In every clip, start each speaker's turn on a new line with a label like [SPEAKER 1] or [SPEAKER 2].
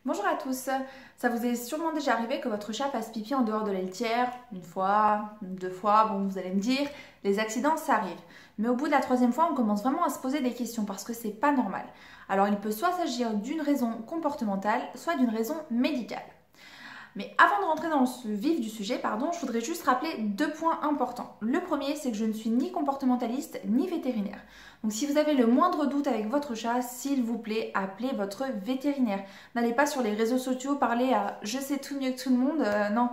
[SPEAKER 1] Bonjour à tous, ça vous est sûrement déjà arrivé que votre chat fasse pipi en dehors de la litière, une fois, deux fois, bon vous allez me dire, les accidents ça arrive. Mais au bout de la troisième fois, on commence vraiment à se poser des questions parce que c'est pas normal. Alors il peut soit s'agir d'une raison comportementale, soit d'une raison médicale. Mais avant de rentrer dans le vif du sujet, je voudrais juste rappeler deux points importants. Le premier, c'est que je ne suis ni comportementaliste ni vétérinaire. Donc si vous avez le moindre doute avec votre chat, s'il vous plaît, appelez votre vétérinaire. N'allez pas sur les réseaux sociaux parler à je sais tout mieux que tout le monde. Non,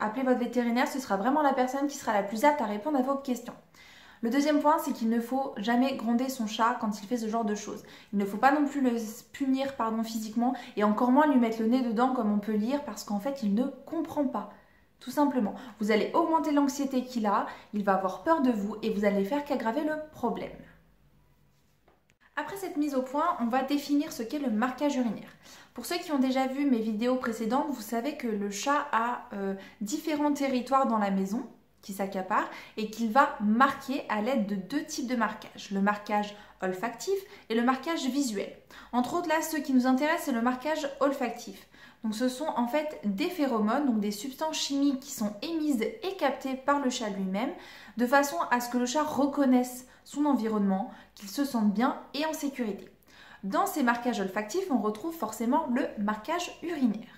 [SPEAKER 1] appelez votre vétérinaire, ce sera vraiment la personne qui sera la plus apte à répondre à vos questions. Le deuxième point, c'est qu'il ne faut jamais gronder son chat quand il fait ce genre de choses. Il ne faut pas non plus le punir physiquement et encore moins lui mettre le nez dedans comme on peut lire parce qu'en fait, il ne comprend pas. Tout simplement. Vous allez augmenter l'anxiété qu'il a, il va avoir peur de vous et vous allez faire qu'aggraver le problème. Après cette mise au point, on va définir ce qu'est le marquage urinaire. Pour ceux qui ont déjà vu mes vidéos précédentes, vous savez que le chat a différents territoires dans la maison qui s'accapare et qu'il va marquer à l'aide de deux types de marquage, le marquage olfactif et le marquage visuel. Entre autres là, ce qui nous intéresse, c'est le marquage olfactif. Donc ce sont en fait des phéromones, donc des substances chimiques qui sont émises et captées par le chat lui-même, de façon à ce que le chat reconnaisse son environnement, qu'il se sente bien et en sécurité. Dans ces marquages olfactifs, on retrouve forcément le marquage urinaire.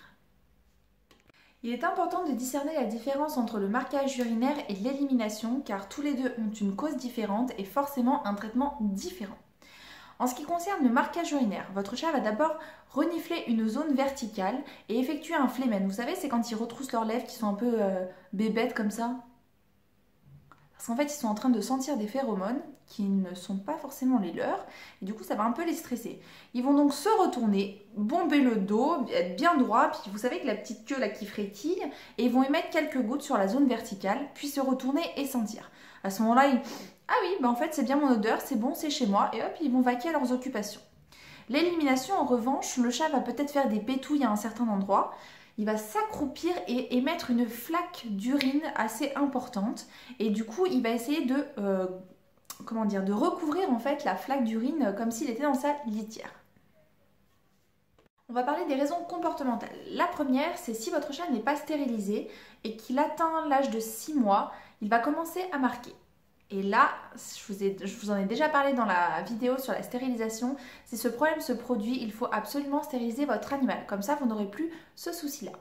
[SPEAKER 1] Il est important de discerner la différence entre le marquage urinaire et l'élimination car tous les deux ont une cause différente et forcément un traitement différent. En ce qui concerne le marquage urinaire, votre chat va d'abord renifler une zone verticale et effectuer un phlémène. Vous savez, c'est quand ils retroussent leurs lèvres qui sont un peu bébêtes comme ça. Parce qu'en fait, ils sont en train de sentir des phéromones qui ne sont pas forcément les leurs. Et du coup, ça va un peu les stresser. Ils vont donc se retourner, bomber le dos, être bien droit. Puis vous savez que la petite queue là qui frétille. Et ils vont émettre quelques gouttes sur la zone verticale, puis se retourner et sentir. À ce moment-là, ah oui, en fait, c'est bien mon odeur, c'est bon, c'est chez moi. Et hop, ils vont vaquer à leurs occupations. L'élimination, en revanche, le chat va peut-être faire des pétouilles à un certain endroit. Il va s'accroupir et émettre une flaque d'urine assez importante. Et du coup, il va essayer de, de recouvrir en fait la flaque d'urine comme s'il était dans sa litière. On va parler des raisons comportementales. La première, c'est si votre chat n'est pas stérilisé et qu'il atteint l'âge de 6 mois, il va commencer à marquer. Et là, je vous en ai déjà parlé dans la vidéo sur la stérilisation. Si ce problème se produit, il faut absolument stériliser votre animal. Comme ça, vous n'aurez plus ce souci-là.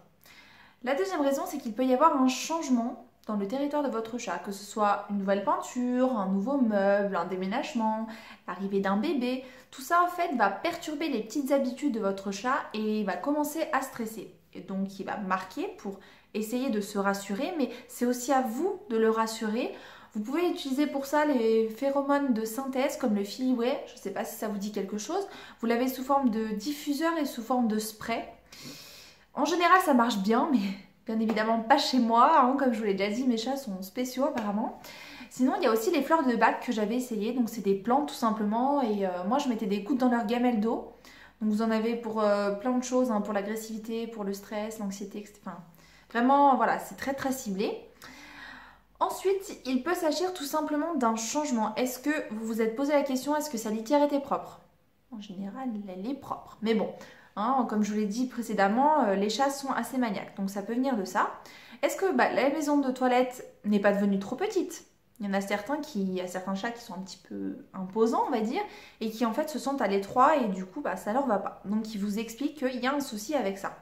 [SPEAKER 1] La deuxième raison, c'est qu'il peut y avoir un changement dans le territoire de votre chat. Que ce soit une nouvelle peinture, un nouveau meuble, un déménagement, l'arrivée d'un bébé. Tout ça, en fait, va perturber les petites habitudes de votre chat et il va commencer à stresser. Et donc, il va marquer pour essayer de se rassurer. Mais c'est aussi à vous de le rassurer. Vous pouvez utiliser pour ça les phéromones de synthèse comme le Feliway, je ne sais pas si ça vous dit quelque chose. Vous l'avez sous forme de diffuseur et sous forme de spray. En général, ça marche bien, mais bien évidemment pas chez moi. Hein, comme je vous l'ai déjà dit, mes chats sont spéciaux apparemment. Sinon, il y a aussi les fleurs de bac que j'avais essayé. Donc c'est des plantes tout simplement. Et moi, je mettais des gouttes dans leur gamelle d'eau. Donc vous en avez pour plein de choses, hein, pour l'agressivité, pour le stress, l'anxiété, etc. Enfin, vraiment, voilà, c'est très très ciblé. Ensuite, il peut s'agir tout simplement d'un changement. Est-ce que vous vous êtes posé la question, est-ce que sa litière était propre? En général, elle est propre. Mais bon, hein, comme je vous l'ai dit précédemment, les chats sont assez maniaques. Donc ça peut venir de ça. Est-ce que la maison de toilette n'est pas devenue trop petite? Il y en a certains chats qui sont un petit peu imposants, on va dire, et qui en fait se sentent à l'étroit et du coup, ça leur va pas. Donc ils vous expliquent qu'il y a un souci avec ça.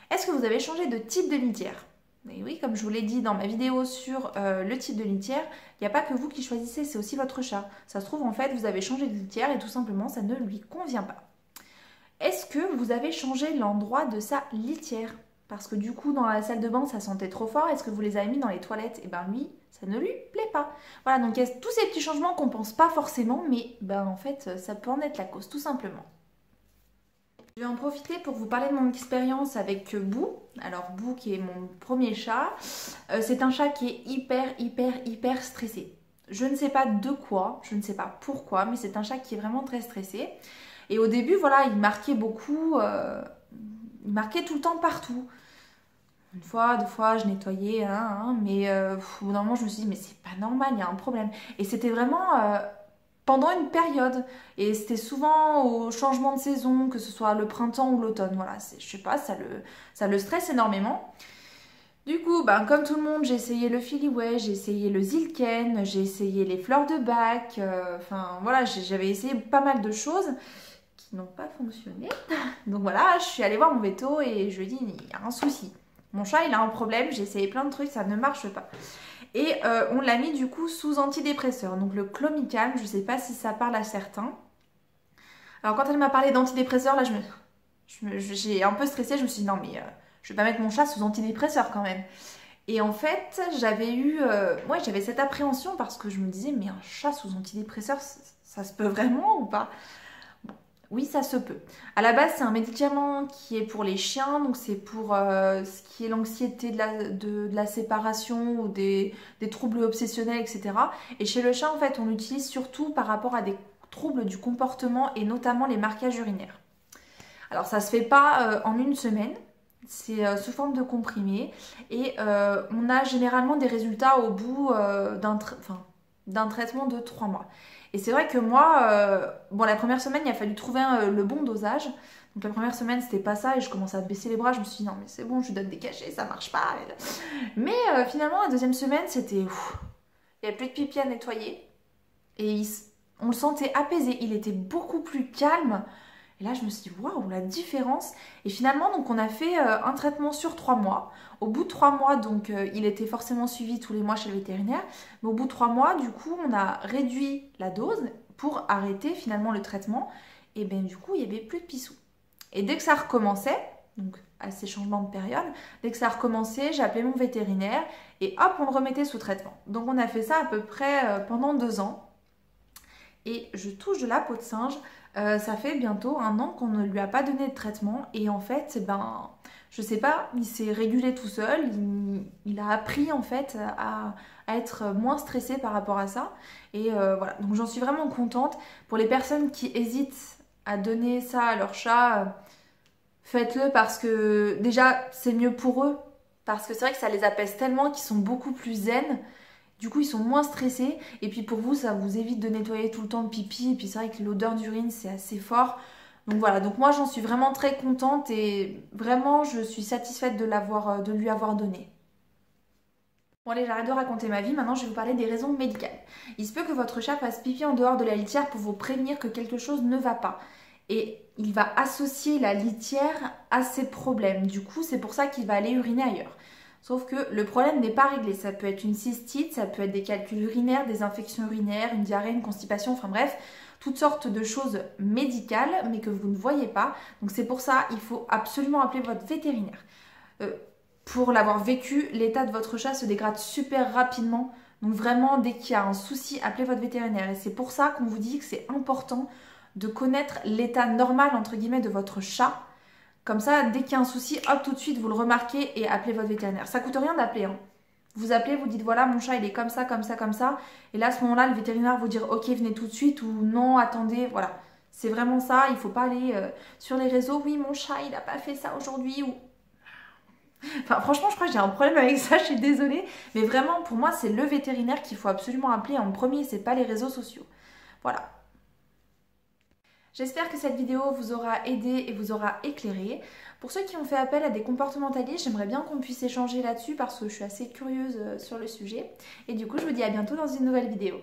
[SPEAKER 1] Est-ce que vous avez changé de type de litière? Et oui, comme je vous l'ai dit dans ma vidéo sur le type de litière, il n'y a pas que vous qui choisissez, c'est aussi votre chat. Ça se trouve, en fait, vous avez changé de litière et tout simplement, ça ne lui convient pas. Est-ce que vous avez changé l'endroit de sa litière? Parce que du coup, dans la salle de bain, ça sentait trop fort. Est-ce que vous les avez mis dans les toilettes? Et ben lui, ça ne lui plaît pas. Voilà, donc il y a tous ces petits changements qu'on ne pense pas forcément, mais en fait, ça peut en être la cause, tout simplement. Je vais en profiter pour vous parler de mon expérience avec Boo. Alors Boo qui est mon premier chat, c'est un chat qui est hyper stressé. Je ne sais pas de quoi, je ne sais pas pourquoi, mais c'est un chat qui est vraiment très stressé. Et au début, voilà, il marquait beaucoup, il marquait tout le temps partout. Une fois, deux fois, je nettoyais, mais au bout d'un moment, je me suis dit, mais c'est pas normal, il y a un problème. Et c'était vraiment pendant une période. Et c'était souvent au changement de saison, que ce soit le printemps ou l'automne. Voilà, je sais pas, ça le stresse énormément. Du coup, ben, comme tout le monde, j'ai essayé le Filiway, j'ai essayé le Zilken, j'ai essayé les fleurs de bac. Enfin voilà, j'avais essayé pas mal de choses qui n'ont pas fonctionné. Donc voilà, je suis allée voir mon veto et je lui ai dit, il y a un souci. Mon chat, il a un problème, j'ai essayé plein de trucs, ça ne marche pas. Et on l'a mis du coup sous antidépresseur. Donc le Clomicalm, je ne sais pas si ça parle à certains. Alors quand elle m'a parlé d'antidépresseur, là j'ai un peu stressé, je me suis dit non mais je vais pas mettre mon chat sous antidépresseur quand même. Et en fait, j'avais cette appréhension parce que je me disais mais un chat sous antidépresseur, ça se peut vraiment ou pas? Oui, ça se peut. À la base, c'est un médicament qui est pour les chiens, donc c'est pour ce qui est l'anxiété de la séparation ou des troubles obsessionnels, etc. Et chez le chat, en fait, on l'utilise surtout par rapport à des troubles du comportement et notamment les marquages urinaires. Alors, ça se fait pas en une semaine, c'est sous forme de comprimé et on a généralement des résultats au bout d'un traitement de 3 mois. Et c'est vrai que moi, bon, la première semaine, il a fallu trouver le bon dosage. Donc la première semaine, c'était pas ça et je commençais à baisser les bras. Je me suis dit non mais c'est bon, je lui donne des cachets, ça marche pas. Mais finalement, la deuxième semaine, c'était... Il n'y avait plus de pipi à nettoyer. Et on le sentait apaisé, il était beaucoup plus calme. Et là, je me suis dit, waouh, la différence. Et finalement, donc, on a fait un traitement sur 3 mois. Au bout de 3 mois, donc, il était forcément suivi tous les mois chez le vétérinaire. Mais au bout de 3 mois, du coup, on a réduit la dose pour arrêter finalement le traitement. Et bien, du coup, il n'y avait plus de pissou. Et dès que ça recommençait, donc à ces changements de période, dès que ça recommençait, j'appelais mon vétérinaire et hop, on le remettait sous traitement. Donc, on a fait ça à peu près pendant 2 ans. Et je touche de la peau de singe. Ça fait bientôt 1 an qu'on ne lui a pas donné de traitement et en fait, ben, je sais pas, il s'est régulé tout seul, il a appris en fait à être moins stressé par rapport à ça et voilà, donc j'en suis vraiment contente. Pour les personnes qui hésitent à donner ça à leur chat, faites-le parce que déjà c'est mieux pour eux, parce que c'est vrai que ça les apaise tellement qu'ils sont beaucoup plus zen. Du coup, ils sont moins stressés. Et puis pour vous, ça vous évite de nettoyer tout le temps le pipi. Et puis c'est vrai que l'odeur d'urine, c'est assez fort. Donc voilà, donc moi j'en suis vraiment très contente et vraiment je suis satisfaite de lui avoir donné. Bon allez, j'arrête de raconter ma vie, maintenant je vais vous parler des raisons médicales. Il se peut que votre chat fasse pipi en dehors de la litière pour vous prévenir que quelque chose ne va pas. Et il va associer la litière à ses problèmes. Du coup, c'est pour ça qu'il va aller uriner ailleurs. Sauf que le problème n'est pas réglé. Ça peut être une cystite, ça peut être des calculs urinaires, des infections urinaires, une diarrhée, une constipation, enfin bref, toutes sortes de choses médicales, mais que vous ne voyez pas. Donc c'est pour ça, il faut absolument appeler votre vétérinaire. Pour l'avoir vécu, l'état de votre chat se dégrade super rapidement. Donc vraiment, dès qu'il y a un souci, appelez votre vétérinaire. Et c'est pour ça qu'on vous dit que c'est important de connaître l'état normal, entre guillemets, de votre chat. Comme ça, dès qu'il y a un souci, hop, tout de suite, vous le remarquez et appelez votre vétérinaire. Ça coûte rien d'appeler. Hein. Vous appelez, vous dites voilà, mon chat, il est comme ça, comme ça, comme ça. Et là, à ce moment-là, le vétérinaire va vous dire ok, venez tout de suite ou non, attendez. Voilà. C'est vraiment ça. Il ne faut pas aller sur les réseaux. Oui, mon chat, il n'a pas fait ça aujourd'hui. Ou... Enfin, franchement, je crois que j'ai un problème avec ça. Je suis désolée. Mais vraiment, pour moi, c'est le vétérinaire qu'il faut absolument appeler en premier. C'est pas les réseaux sociaux. Voilà. J'espère que cette vidéo vous aura aidé et vous aura éclairé. Pour ceux qui ont fait appel à des comportementalistes, j'aimerais bien qu'on puisse échanger là-dessus parce que je suis assez curieuse sur le sujet. Et du coup, je vous dis à bientôt dans une nouvelle vidéo.